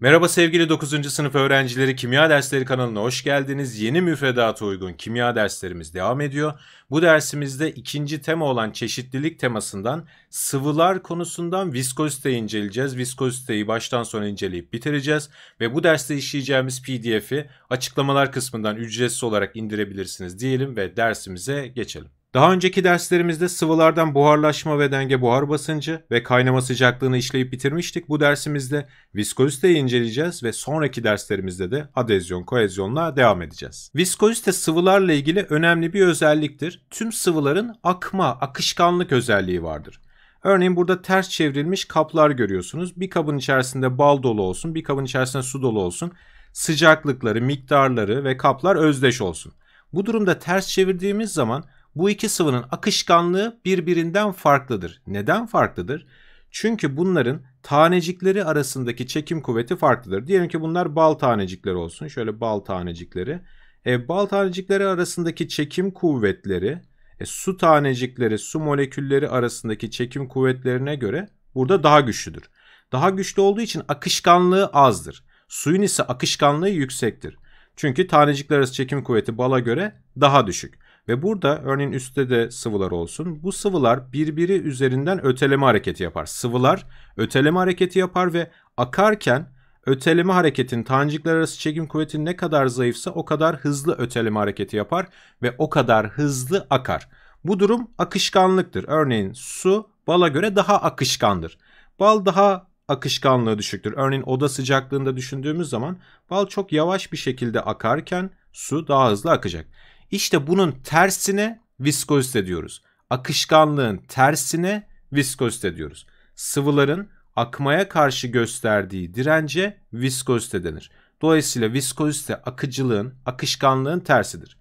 Merhaba sevgili 9. sınıf öğrencileri, Kimya Dersleri kanalına hoş geldiniz. Yeni müfredata uygun kimya derslerimiz devam ediyor. Bu dersimizde ikinci tema olan çeşitlilik temasından sıvılar konusundan viskoziteyi inceleyeceğiz. Viskoziteyi baştan sona inceleyip bitireceğiz. Ve bu derste işleyeceğimiz PDF'i açıklamalar kısmından ücretsiz olarak indirebilirsiniz diyelim ve dersimize geçelim. Daha önceki derslerimizde sıvılardan buharlaşma ve denge buhar basıncı ve kaynama sıcaklığını işleyip bitirmiştik. Bu dersimizde viskoziteyi inceleyeceğiz ve sonraki derslerimizde de adezyon, koezyonla devam edeceğiz. Viskozite sıvılarla ilgili önemli bir özelliktir. Tüm sıvıların akma, akışkanlık özelliği vardır. Örneğin burada ters çevrilmiş kaplar görüyorsunuz. Bir kabın içerisinde bal dolu olsun, bir kabın içerisinde su dolu olsun. Sıcaklıkları, miktarları ve kaplar özdeş olsun. Bu durumda ters çevirdiğimiz zaman bu iki sıvının akışkanlığı birbirinden farklıdır. Neden farklıdır? Çünkü bunların tanecikleri arasındaki çekim kuvveti farklıdır. Diyelim ki bunlar bal tanecikleri olsun. Şöyle bal tanecikleri. Bal tanecikleri arasındaki çekim kuvvetleri, su tanecikleri, su molekülleri arasındaki çekim kuvvetlerine göre burada daha güçlüdür. Daha güçlü olduğu için akışkanlığı azdır. Suyun ise akışkanlığı yüksektir. Çünkü tanecikler arası çekim kuvveti bala göre daha düşük. Ve burada örneğin üstte de sıvılar olsun. Bu sıvılar birbiri üzerinden öteleme hareketi yapar. Sıvılar öteleme hareketi yapar ve akarken öteleme hareketinin tanecikler arası çekim kuvveti ne kadar zayıfsa o kadar hızlı öteleme hareketi yapar ve o kadar hızlı akar. Bu durum akışkanlıktır. Örneğin su bala göre daha akışkandır. Bal daha akışkanlığı düşüktür. Örneğin oda sıcaklığında düşündüğümüz zaman bal çok yavaş bir şekilde akarken su daha hızlı akacak. İşte bunun tersine viskozite diyoruz. Akışkanlığın tersine viskozite diyoruz. Sıvıların akmaya karşı gösterdiği dirence viskozite denir. Dolayısıyla viskozite akıcılığın, akışkanlığın tersidir.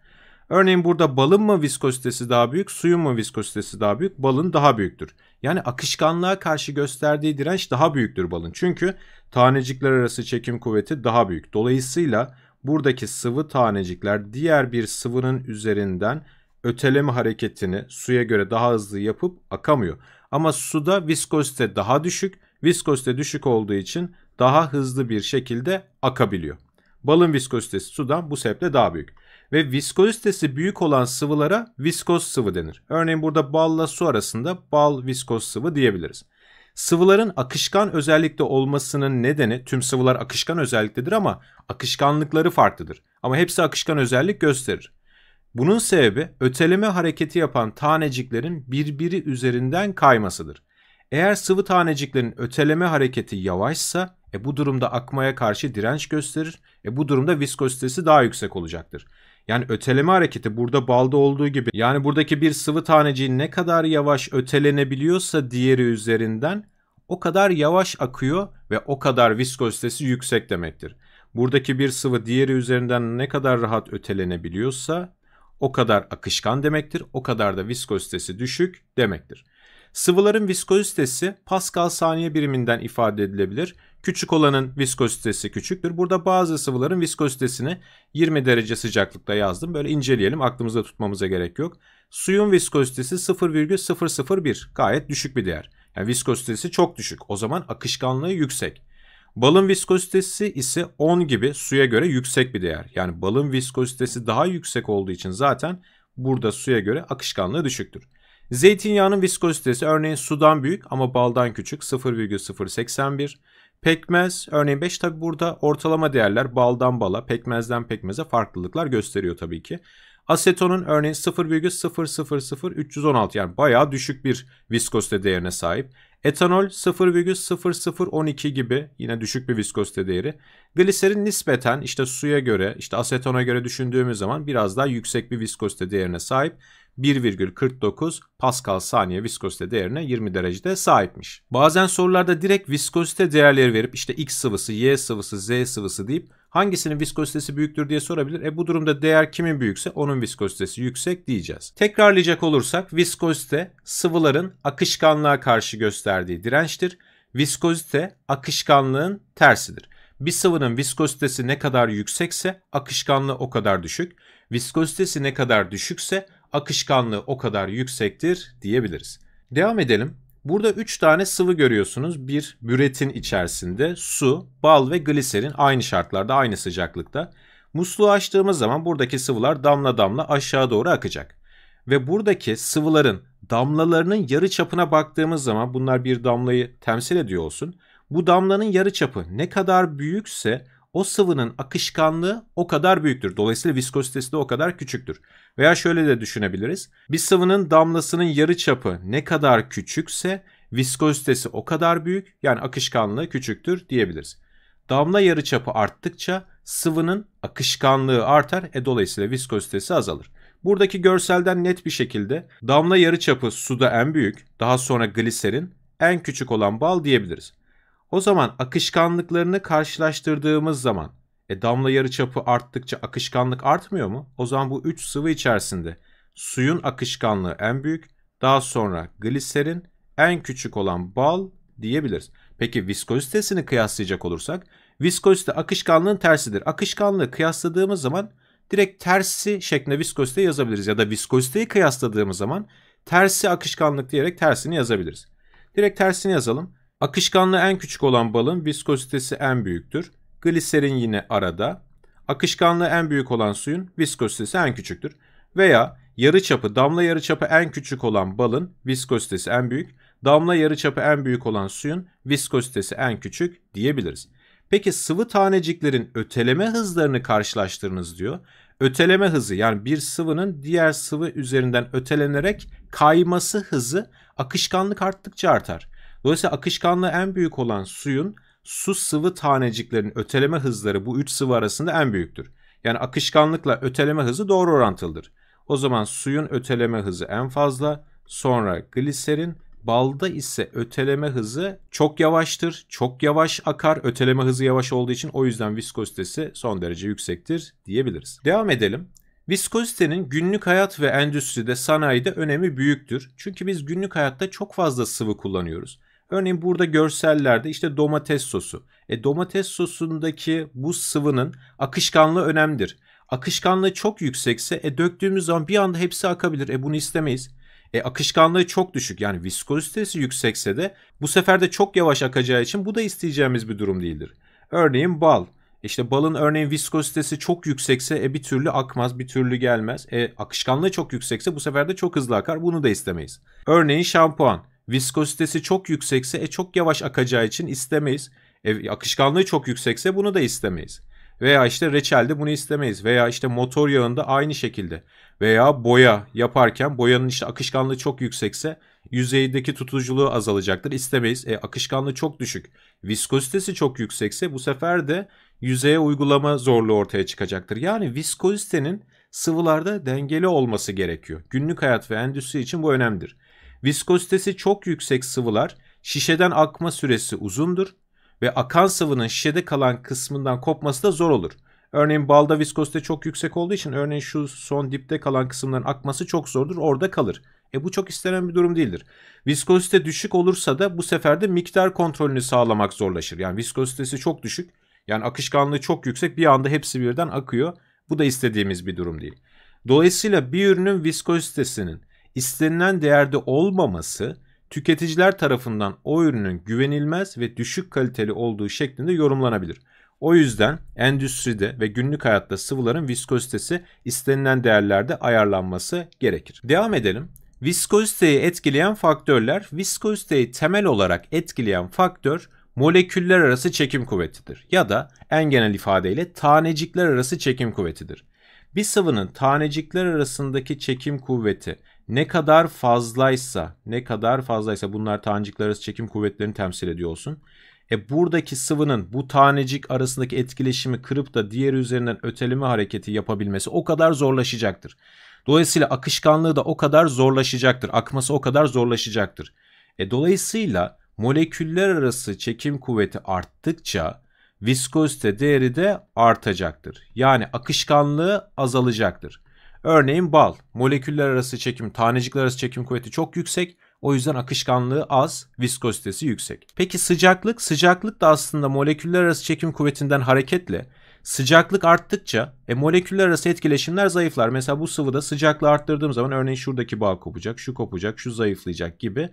Örneğin burada balın mı viskozitesi daha büyük, suyun mu viskozitesi daha büyük? Balın daha büyüktür. Yani akışkanlığa karşı gösterdiği direnç daha büyüktür balın. Çünkü tanecikler arası çekim kuvveti daha büyük. Dolayısıyla buradaki sıvı tanecikler diğer bir sıvının üzerinden öteleme hareketini suya göre daha hızlı yapıp akamıyor. Ama suda viskozite daha düşük. Viskozite düşük olduğu için daha hızlı bir şekilde akabiliyor. Balın viskozitesi sudan bu sebeple daha büyük. Ve viskozitesi büyük olan sıvılara viskoz sıvı denir. Örneğin burada balla su arasında bal viskoz sıvı diyebiliriz. Sıvıların akışkan özellikte olmasının nedeni, tüm sıvılar akışkan özelliktedir ama akışkanlıkları farklıdır. Ama hepsi akışkan özellik gösterir. Bunun sebebi öteleme hareketi yapan taneciklerin birbiri üzerinden kaymasıdır. Eğer sıvı taneciklerin öteleme hareketi yavaşsa bu durumda akmaya karşı direnç gösterir. Bu durumda viskozitesi daha yüksek olacaktır. Yani öteleme hareketi burada balda olduğu gibi, yani buradaki bir sıvı taneciği ne kadar yavaş ötelenebiliyorsa diğeri üzerinden o kadar yavaş akıyor ve o kadar viskozitesi yüksek demektir. Buradaki bir sıvı diğeri üzerinden ne kadar rahat ötelenebiliyorsa o kadar akışkan demektir, o kadar da viskozitesi düşük demektir. Sıvıların viskozitesi Pascal saniye biriminden ifade edilebilir. Küçük olanın viskozitesi küçüktür. Burada bazı sıvıların viskozitesini 20 derece sıcaklıkta yazdım. Böyle inceleyelim, aklımızda tutmamıza gerek yok. Suyun viskozitesi 0,001, gayet düşük bir değer. Yani viskozitesi çok düşük. O zaman akışkanlığı yüksek. Balın viskozitesi ise 10 gibi suya göre yüksek bir değer. Yani balın viskozitesi daha yüksek olduğu için zaten burada suya göre akışkanlığı düşüktür. Zeytinyağının viskozitesi örneğin sudan büyük ama baldan küçük, 0,081. Pekmez örneğin 5, tabi burada ortalama değerler baldan bala, pekmezden pekmeze farklılıklar gösteriyor tabii ki. Asetonun örneğin 0,0000316, yani bayağı düşük bir viskozite değerine sahip. Etanol 0,0012 gibi yine düşük bir viskozite değeri. Gliserin nispeten işte suya göre, işte asetona göre düşündüğümüz zaman biraz daha yüksek bir viskozite değerine sahip. 1,49 Pascal saniye viskozite değerine 20 derecede sahipmiş. Bazen sorularda direkt viskozite değerleri verip işte X sıvısı, Y sıvısı, Z sıvısı deyip hangisinin viskozitesi büyüktür diye sorabilir. Bu durumda değer kimin büyükse onun viskozitesi yüksek diyeceğiz. Tekrarlayacak olursak viskozite sıvıların akışkanlığa karşı gösterdiği dirençtir. Viskozite akışkanlığın tersidir. Bir sıvının viskozitesi ne kadar yüksekse akışkanlığı o kadar düşük. Viskozitesi ne kadar düşükse akışkanlığı o kadar yüksektir diyebiliriz. Devam edelim. Burada 3 tane sıvı görüyorsunuz. Bir büretin içerisinde su, bal ve gliserin aynı şartlarda, aynı sıcaklıkta. Musluğu açtığımız zaman buradaki sıvılar damla damla aşağı doğru akacak. Ve buradaki sıvıların damlalarının yarıçapına baktığımız zaman, bunlar bir damlayı temsil ediyor olsun. Bu damlanın yarıçapı ne kadar büyükse o sıvının akışkanlığı o kadar büyüktür. Dolayısıyla viskozitesi de o kadar küçüktür. Veya şöyle de düşünebiliriz. Bir sıvının damlasının yarıçapı ne kadar küçükse viskozitesi o kadar büyük, yani akışkanlığı küçüktür diyebiliriz. Damla yarıçapı arttıkça sıvının akışkanlığı artar, dolayısıyla viskozitesi azalır. Buradaki görselden net bir şekilde damla yarıçapı suda en büyük, daha sonra gliserin, en küçük olan bal diyebiliriz. O zaman akışkanlıklarını karşılaştırdığımız zaman damla yarıçapı arttıkça akışkanlık artmıyor mu? O zaman bu 3 sıvı içerisinde suyun akışkanlığı en büyük, daha sonra gliserin, en küçük olan bal diyebiliriz. Peki viskozitesini kıyaslayacak olursak, viskozite akışkanlığın tersidir. Akışkanlığı kıyasladığımız zaman direkt tersi şeklinde viskozite yazabiliriz. Ya da viskoziteyi kıyasladığımız zaman tersi akışkanlık diyerek tersini yazabiliriz. Direkt tersini yazalım. Akışkanlığı en küçük olan balın viskozitesi en büyüktür. Gliserin yine arada. Akışkanlığı en büyük olan suyun viskozitesi en küçüktür. Veya yarıçapı, damla yarıçapı en küçük olan balın viskozitesi en büyük. Damla yarıçapı en büyük olan suyun viskozitesi en küçük diyebiliriz. Peki sıvı taneciklerin öteleme hızlarını karşılaştırınız diyor. Öteleme hızı, yani bir sıvının diğer sıvı üzerinden ötelenerek kayması hızı akışkanlık arttıkça artar. Dolayısıyla akışkanlığı en büyük olan suyun su sıvı taneciklerin öteleme hızları bu 3 sıvı arasında en büyüktür. Yani akışkanlıkla öteleme hızı doğru orantılıdır. O zaman suyun öteleme hızı en fazla, sonra gliserin, balda ise öteleme hızı çok yavaştır. Çok yavaş akar. Öteleme hızı yavaş olduğu için o yüzden viskozitesi son derece yüksektir diyebiliriz. Devam edelim. Viskozitenin günlük hayat ve endüstride, sanayide önemi büyüktür. Çünkü biz günlük hayatta çok fazla sıvı kullanıyoruz. Örneğin burada görsellerde işte domates sosu. Domates sosundaki bu sıvının akışkanlığı önemlidir. Akışkanlığı çok yüksekse döktüğümüz zaman bir anda hepsi akabilir. Bunu istemeyiz. Akışkanlığı çok düşük, yani viskozitesi yüksekse de bu sefer de çok yavaş akacağı için bu da isteyeceğimiz bir durum değildir. Örneğin bal. İşte balın örneğin viskozitesi çok yüksekse bir türlü akmaz, bir türlü gelmez. Akışkanlığı çok yüksekse bu sefer de çok hızlı akar. Bunu da istemeyiz. Örneğin şampuan. Viskozitesi çok yüksekse çok yavaş akacağı için istemeyiz. Akışkanlığı çok yüksekse bunu da istemeyiz. Veya işte reçelde bunu istemeyiz. Veya işte motor yağında aynı şekilde. Veya boya yaparken boyanın işte akışkanlığı çok yüksekse yüzeydeki tutuculuğu azalacaktır. İstemeyiz. Akışkanlığı çok düşük. Viskozitesi çok yüksekse bu sefer de yüzeye uygulama zorluğu ortaya çıkacaktır. Yani viskozitenin sıvılarda dengeli olması gerekiyor. Günlük hayat ve endüstri için bu önemlidir. Viskozitesi çok yüksek sıvılar şişeden akma süresi uzundur ve akan sıvının şişede kalan kısmından kopması da zor olur. Örneğin balda viskozite çok yüksek olduğu için örneğin şu son dipte kalan kısımların akması çok zordur, orada kalır. Bu çok istenen bir durum değildir. Viskozite düşük olursa da bu sefer de miktar kontrolünü sağlamak zorlaşır. Yani viskozitesi çok düşük, yani akışkanlığı çok yüksek, bir anda hepsi birden akıyor. Bu da istediğimiz bir durum değil. Dolayısıyla bir ürünün viskozitesinin istenilen değerde olmaması tüketiciler tarafından o ürünün güvenilmez ve düşük kaliteli olduğu şeklinde yorumlanabilir. O yüzden endüstride ve günlük hayatta sıvıların viskozitesi istenilen değerlerde ayarlanması gerekir. Devam edelim. Viskoziteyi etkileyen faktörler. Viskoziteyi temel olarak etkileyen faktör moleküller arası çekim kuvvetidir ya da en genel ifadeyle tanecikler arası çekim kuvvetidir. Bir sıvının tanecikler arasındaki çekim kuvveti ne kadar fazlaysa bunlar tanecikler arası çekim kuvvetlerini temsil ediyor olsun. Buradaki sıvının bu tanecik arasındaki etkileşimi kırıp da diğeri üzerinden öteleme hareketi yapabilmesi o kadar zorlaşacaktır. Dolayısıyla akışkanlığı da o kadar zorlaşacaktır. Akması o kadar zorlaşacaktır. Dolayısıyla moleküller arası çekim kuvveti arttıkça viskozite değeri de artacaktır. Yani akışkanlığı azalacaktır. Örneğin bal, moleküller arası çekim, tanecikler arası çekim kuvveti çok yüksek. O yüzden akışkanlığı az, viskozitesi yüksek. Peki sıcaklık? Sıcaklık da aslında moleküller arası çekim kuvvetinden hareketle sıcaklık arttıkça moleküller arası etkileşimler zayıflar. Mesela bu sıvıda sıcaklığı arttırdığım zaman örneğin şuradaki bağ kopacak, şu kopacak, şu zayıflayacak gibi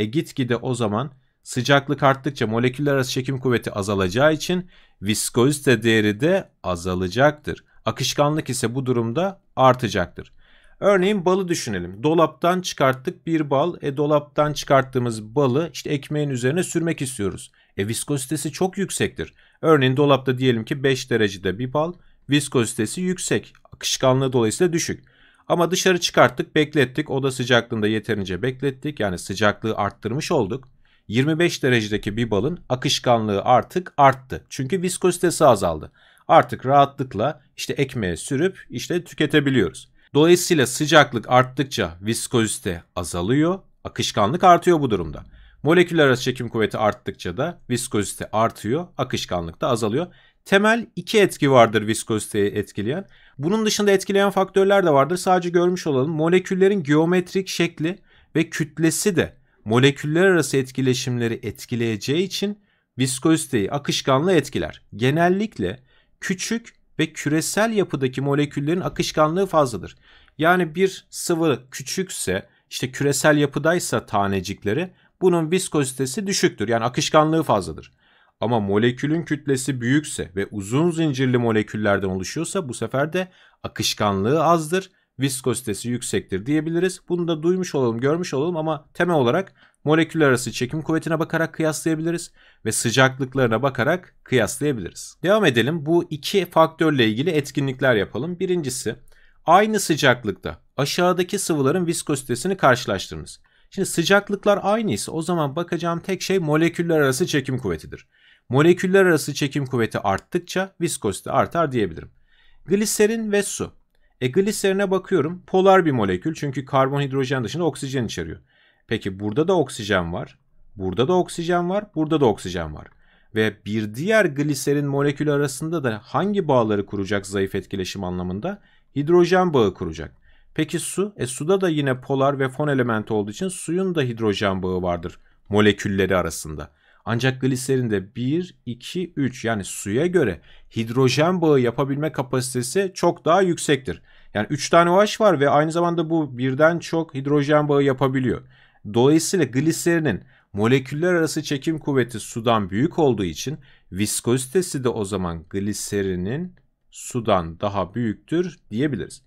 Gitgide o zaman sıcaklık arttıkça moleküller arası çekim kuvveti azalacağı için viskozite değeri de azalacaktır. Akışkanlık ise bu durumda artacaktır. Örneğin balı düşünelim. Dolaptan çıkarttık bir bal. Dolaptan çıkarttığımız balı işte ekmeğin üzerine sürmek istiyoruz. Viskozitesi çok yüksektir. Örneğin dolapta diyelim ki 5 derecede bir bal. Viskozitesi yüksek. Akışkanlığı dolayısıyla düşük. Ama dışarı çıkarttık, beklettik. Oda sıcaklığında yeterince beklettik. Yani sıcaklığı arttırmış olduk. 25 derecedeki bir balın akışkanlığı artık arttı. Çünkü viskozitesi azaldı. Artık rahatlıkla işte ekmeğe sürüp işte tüketebiliyoruz. Dolayısıyla sıcaklık arttıkça viskozite azalıyor, akışkanlık artıyor bu durumda. Moleküller arası çekim kuvveti arttıkça da viskozite artıyor, akışkanlık da azalıyor. Temel iki etki vardır viskoziteyi etkileyen. Bunun dışında etkileyen faktörler de vardır. Sadece görmüş olalım. Moleküllerin geometrik şekli ve kütlesi de moleküller arası etkileşimleri etkileyeceği için viskoziteyi, akışkanlığı etkiler. Genellikle küçük ve küresel yapıdaki moleküllerin akışkanlığı fazladır. Yani bir sıvı küçükse, işte küresel yapıdaysa tanecikleri, bunun viskozitesi düşüktür. Yani akışkanlığı fazladır. Ama molekülün kütlesi büyükse ve uzun zincirli moleküllerden oluşuyorsa bu sefer de akışkanlığı azdır, viskozitesi yüksektir diyebiliriz. Bunu da duymuş olalım, görmüş olalım ama temel olarak moleküller arası çekim kuvvetine bakarak kıyaslayabiliriz ve sıcaklıklarına bakarak kıyaslayabiliriz. Devam edelim. Bu iki faktörle ilgili etkinlikler yapalım. Birincisi, aynı sıcaklıkta aşağıdaki sıvıların viskozitesini karşılaştırınız. Şimdi sıcaklıklar aynıysa o zaman bakacağım tek şey moleküller arası çekim kuvvetidir. Moleküller arası çekim kuvveti arttıkça viskozite artar diyebilirim. Gliserin ve su. Gliserine bakıyorum. Polar bir molekül çünkü karbon hidrojen dışında oksijen içeriyor. Peki burada da oksijen var. Burada da oksijen var. Burada da oksijen var. Ve bir diğer gliserin molekülü arasında da hangi bağları kuracak zayıf etkileşim anlamında? Hidrojen bağı kuracak. Peki su? Suda da yine polar ve fon elementi olduğu için suyun da hidrojen bağı vardır molekülleri arasında. Ancak gliserinde 1, 2, 3 yani suya göre hidrojen bağı yapabilme kapasitesi çok daha yüksektir. Yani 3 tane OH var ve aynı zamanda bu birden çok hidrojen bağı yapabiliyor. Dolayısıyla gliserinin moleküller arası çekim kuvveti sudan büyük olduğu için viskozitesi de o zaman gliserinin sudan daha büyüktür diyebiliriz.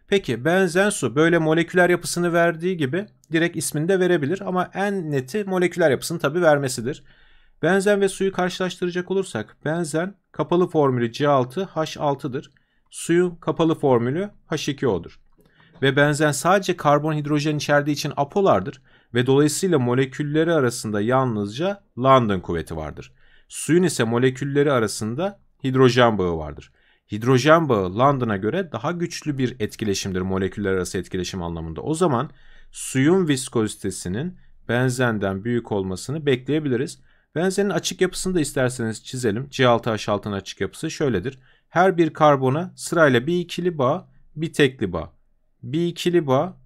Peki benzen su böyle moleküler yapısını verdiği gibi direkt ismini de verebilir ama en neti moleküler yapısını tabii vermesidir. Benzen ve suyu karşılaştıracak olursak benzen kapalı formülü C6H6'dır. Suyun kapalı formülü H2O'dur. Ve benzen sadece karbon hidrojen içerdiği için apolardır ve dolayısıyla molekülleri arasında yalnızca London kuvveti vardır. Suyun ise molekülleri arasında hidrojen bağı vardır. Hidrojen bağı London'a göre daha güçlü bir etkileşimdir moleküller arası etkileşim anlamında. O zaman suyun viskozitesinin benzenden büyük olmasını bekleyebiliriz. Benzenin açık yapısını da isterseniz çizelim. C6H6'nın açık yapısı şöyledir. Her bir karbona sırayla bir ikili bağ, bir tekli bağ. Bir ikili bağ,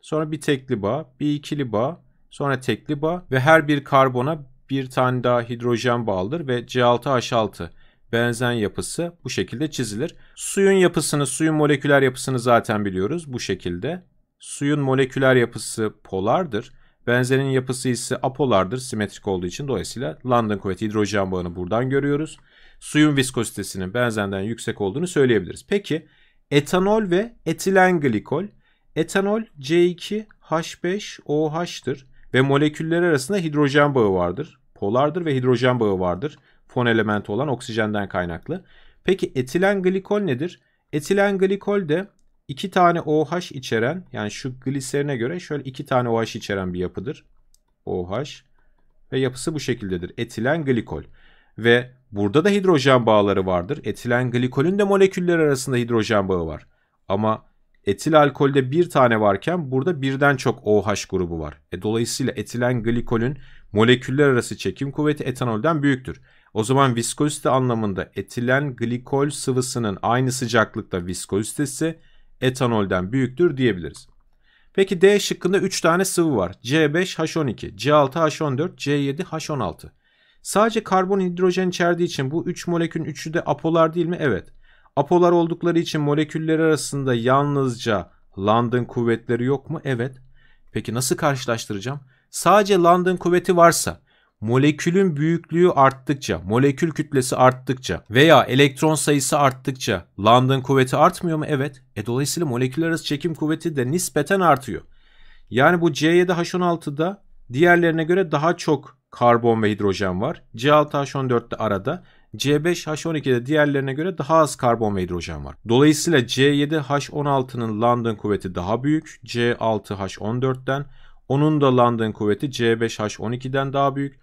sonra bir tekli bağ, bir ikili bağ, sonra tekli bağ ve her bir karbona bir tane daha hidrojen bağlıdır ve C6H6 benzen yapısı bu şekilde çizilir. Suyun yapısını, suyun moleküler yapısını zaten biliyoruz bu şekilde. Suyun moleküler yapısı polardır. Benzenin yapısı ise apolardır simetrik olduğu için dolayısıyla London kuvveti hidrojen bağını buradan görüyoruz. Suyun viskozitesinin benzenden yüksek olduğunu söyleyebiliriz. Peki etanol ve etilen glikol. Etanol C2H5OH'tır ve moleküller arasında hidrojen bağı vardır. Polardır ve hidrojen bağı vardır. Fon elementi olan oksijenden kaynaklı. Peki etilen glikol nedir? Etilen glikol de 2 tane OH içeren yani şu gliserine göre şöyle 2 tane OH içeren bir yapıdır. OH ve yapısı bu şekildedir. Etilen glikol. Ve burada da hidrojen bağları vardır. Etilen glikolün de moleküller arasında hidrojen bağı var. Ama etil alkolde bir tane varken burada birden çok OH grubu var. Dolayısıyla etilen glikolün moleküller arası çekim kuvveti etanolden büyüktür. O zaman viskozite anlamında etilen glikol sıvısının aynı sıcaklıkta viskozitesi etanolden büyüktür diyebiliriz. Peki D şıkkında 3 tane sıvı var. C5H12, C6H14, C7H16. Sadece karbon hidrojen içerdiği için bu 3 molekülün üçü de apolar değil mi? Evet. Apolar oldukları için moleküller arasında yalnızca London kuvvetleri yok mu? Evet. Peki nasıl karşılaştıracağım? Sadece London kuvveti varsa, molekülün büyüklüğü arttıkça, molekül kütlesi arttıkça veya elektron sayısı arttıkça London kuvveti artmıyor mu? Evet. Dolayısıyla moleküller arası çekim kuvveti de nispeten artıyor. Yani bu C7H16'da diğerlerine göre daha çok karbon ve hidrojen var. C6H14'te arada. C5H12'de diğerlerine göre daha az karbon ve hidrojen var. Dolayısıyla C7H16'nın London kuvveti daha büyük C6H14'ten. Onun da London kuvveti C5H12'den daha büyük.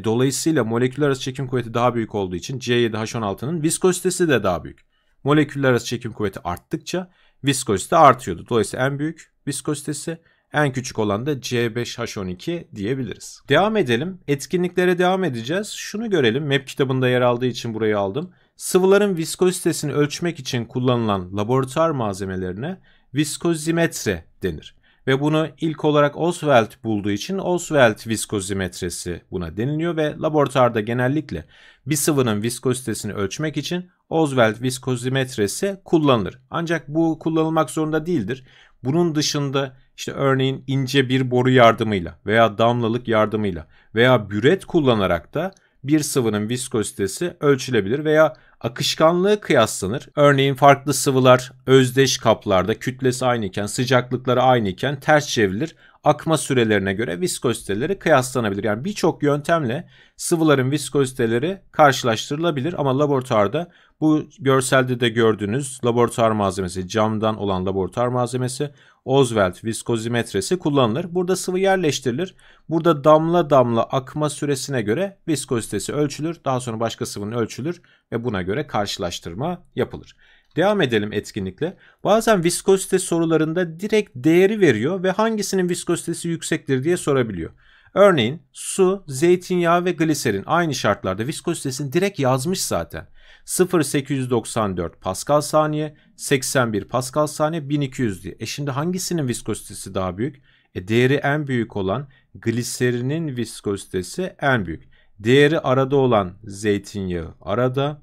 Dolayısıyla moleküller arası çekim kuvveti daha büyük olduğu için C7H16'nın viskozitesi de daha büyük. Moleküller arası çekim kuvveti arttıkça viskozite artıyordu. Dolayısıyla en büyük viskozitesi, en küçük olan da C5H12 diyebiliriz. Devam edelim. Etkinliklere devam edeceğiz. Şunu görelim. MEP kitabında yer aldığı için burayı aldım. Sıvıların viskozitesini ölçmek için kullanılan laboratuvar malzemelerine viskozimetre denir. Ve bunu ilk olarak Oswald bulduğu için Oswald viskozimetresi buna deniliyor ve laboratuvarda genellikle bir sıvının viskozitesini ölçmek için Oswald viskozimetresi kullanılır. Ancak bu kullanılmak zorunda değildir. Bunun dışında işte örneğin ince bir boru yardımıyla veya damlalık yardımıyla veya büret kullanarak da bir sıvının viskozitesi ölçülebilir veya akışkanlığı kıyaslanır. Örneğin farklı sıvılar özdeş kaplarda kütlesi aynı iken, sıcaklıkları aynı iken ters çevrilir. Akma sürelerine göre viskoziteleri kıyaslanabilir. Yani birçok yöntemle sıvıların viskoziteleri karşılaştırılabilir ama laboratuvarda bu görselde de gördüğünüz laboratuvar malzemesi, camdan olan laboratuvar malzemesi Oswald viskozimetresi kullanılır. Burada sıvı yerleştirilir. Burada damla damla akma süresine göre viskozitesi ölçülür. Daha sonra başka sıvının ölçülür ve buna göre karşılaştırma yapılır. Devam edelim etkinlikle. Bazen viskozite sorularında direkt değeri veriyor ve hangisinin viskozitesi yüksektir diye sorabiliyor. Örneğin su, zeytinyağı ve gliserin aynı şartlarda viskozitesini direkt yazmış zaten. 0,894 Pascal saniye, 81 Pascal saniye, 1200 diye. Şimdi hangisinin viskozitesi daha büyük? Değeri en büyük olan gliserinin viskozitesi en büyük. Değeri arada olan zeytinyağı arada.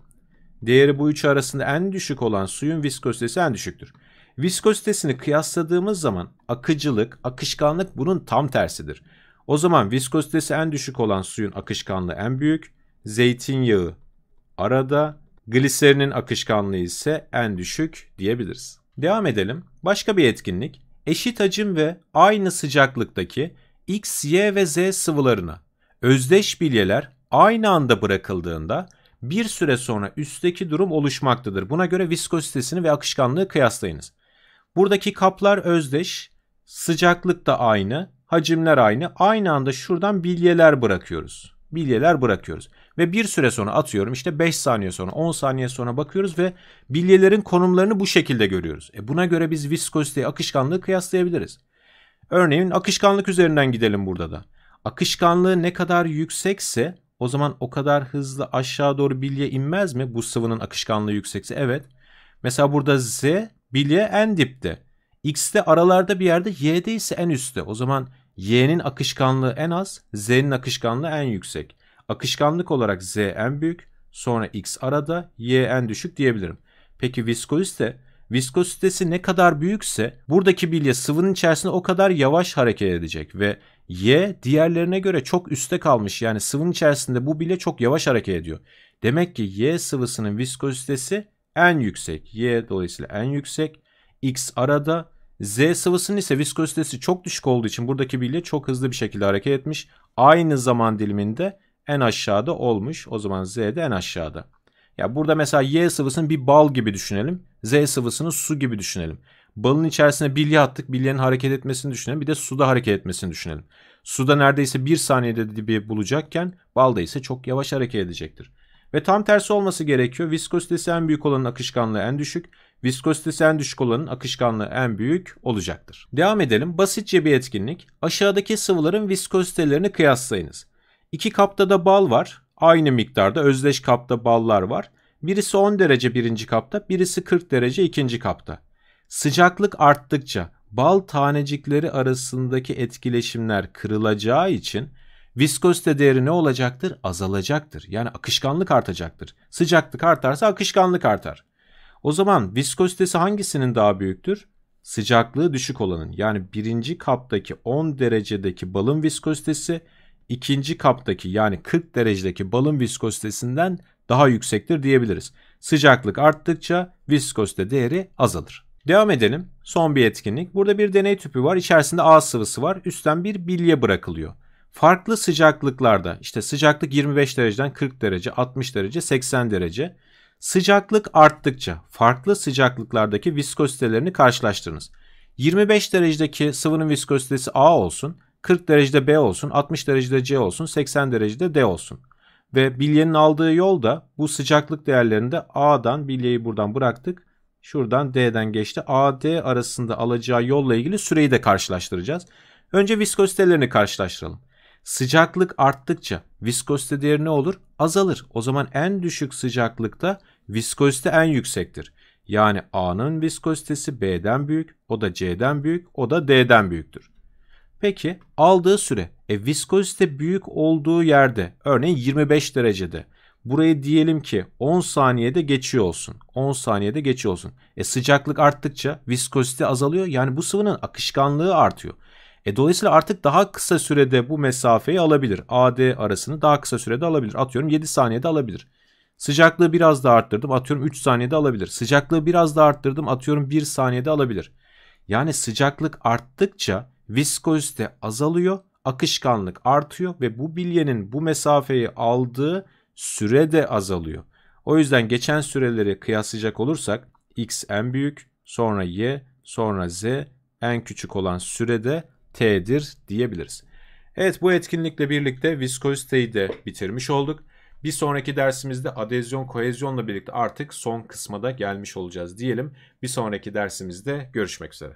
Değeri bu üçü arasında en düşük olan suyun viskozitesi en düşüktür. Viskozitesini kıyasladığımız zaman akıcılık, akışkanlık bunun tam tersidir. O zaman viskozitesi en düşük olan suyun akışkanlığı en büyük, zeytinyağı arada, gliserinin akışkanlığı ise en düşük diyebiliriz. Devam edelim. Başka bir etkinlik. Eşit hacim ve aynı sıcaklıktaki X, Y ve Z sıvılarına özdeş bilyeler aynı anda bırakıldığında bir süre sonra üstteki durum oluşmaktadır. Buna göre viskozitesini ve akışkanlığı kıyaslayınız. Buradaki kaplar özdeş, sıcaklık da aynı, hacimler aynı. Aynı anda şuradan bilyeler bırakıyoruz. Ve bir süre sonra atıyorum işte 5 saniye sonra 10 saniye sonra bakıyoruz ve bilyelerin konumlarını bu şekilde görüyoruz. Buna göre biz viskoziteyi, akışkanlığı kıyaslayabiliriz. Örneğin akışkanlık üzerinden gidelim burada da. Akışkanlığı ne kadar yüksekse o zaman o kadar hızlı aşağı doğru bilye inmez mi? Bu sıvının akışkanlığı yüksekse evet. Mesela burada Z bilye en dipte. X'te aralarda bir yerde, Y'de ise en üstte. O zaman Y'nin akışkanlığı en az, Z'nin akışkanlığı en yüksek. Akışkanlık olarak Z en büyük, sonra X arada, Y en düşük diyebilirim. Peki viskozite? Viskozitesi ne kadar büyükse buradaki bilye sıvının içerisinde o kadar yavaş hareket edecek ve Y diğerlerine göre çok üstte kalmış. Yani sıvının içerisinde bu bilye çok yavaş hareket ediyor. Demek ki Y sıvısının viskozitesi en yüksek. Y dolayısıyla en yüksek. X arada. Z sıvısının ise viskozitesi çok düşük olduğu için buradaki bilye çok hızlı bir şekilde hareket etmiş. Aynı zaman diliminde en aşağıda olmuş. O zaman Z de en aşağıda. Ya burada mesela Y sıvısını bir bal gibi düşünelim. Z sıvısını su gibi düşünelim. Balın içerisine bilye attık. Bilyenin hareket etmesini düşünelim. Bir de suda hareket etmesini düşünelim. Suda neredeyse 1 saniyede dibi bulacakken balda ise çok yavaş hareket edecektir. Ve tam tersi olması gerekiyor. Viskozitesi en büyük olanın akışkanlığı en düşük. Viskozitesi en düşük olanın akışkanlığı en büyük olacaktır. Devam edelim. Basitçe bir etkinlik. Aşağıdaki sıvıların viskozitelerini kıyaslayınız. İki kapta da bal var. Aynı miktarda özdeş kapta ballar var. Birisi 10 derece birinci kapta, birisi 40 derece ikinci kapta. Sıcaklık arttıkça bal tanecikleri arasındaki etkileşimler kırılacağı için viskozite değeri ne olacaktır? Azalacaktır. Yani akışkanlık artacaktır. Sıcaklık artarsa akışkanlık artar. O zaman viskozitesi hangisinin daha büyüktür? sıcaklığı düşük olanın, yani birinci kaptaki 10 derecedeki balın viskozitesi ikinci kaptaki yani 40 derecedeki balın viskozitesinden daha yüksektir diyebiliriz. Sıcaklık arttıkça viskozite değeri azalır. Devam edelim. Son bir etkinlik. Burada bir deney tüpü var. İçerisinde A sıvısı var. Üstten bir bilye bırakılıyor. Farklı sıcaklıklarda, işte sıcaklık 25 dereceden 40 derece, 60 derece, 80 derece. Sıcaklık arttıkça farklı sıcaklıklardaki viskozitelerini karşılaştırınız. 25 derecedeki sıvının viskozitesi A olsun, 40 derecede B olsun, 60 derecede C olsun, 80 derecede D olsun. Ve bilyenin aldığı yol da bu sıcaklık değerlerinde A'dan, bilyeyi buradan bıraktık, şuradan D'den geçti. A-D arasında alacağı yolla ilgili süreyi de karşılaştıracağız. Önce viskozitelerini karşılaştıralım. Sıcaklık arttıkça viskozite değeri ne olur? Azalır. O zaman en düşük sıcaklıkta viskozite en yüksektir. Yani A'nın viskozitesi B'den büyük, o da C'den büyük, o da D'den büyüktür. Peki aldığı süre, viskozite büyük olduğu yerde, örneğin 25 derecede, burayı diyelim ki 10 saniyede geçiyor olsun. 10 saniyede geçiyor olsun. Sıcaklık arttıkça viskozite azalıyor. Yani bu sıvının akışkanlığı artıyor. Dolayısıyla artık daha kısa sürede bu mesafeyi alabilir. AD arasını daha kısa sürede alabilir. Atıyorum 7 saniyede alabilir. Sıcaklığı biraz daha arttırdım. Atıyorum 3 saniyede alabilir. Sıcaklığı biraz daha arttırdım. Atıyorum 1 saniyede alabilir. Yani sıcaklık arttıkça viskozite azalıyor. Akışkanlık artıyor ve bu bilyenin bu mesafeyi aldığı süre de azalıyor. O yüzden geçen süreleri kıyaslayacak olursak X en büyük, sonra Y, sonra Z, en küçük olan sürede T'dir diyebiliriz. Evet, bu etkinlikle birlikte viskoziteyi de bitirmiş olduk. Bir sonraki dersimizde adezyon kohezyonla birlikte artık son kısma da gelmiş olacağız diyelim. Bir sonraki dersimizde görüşmek üzere.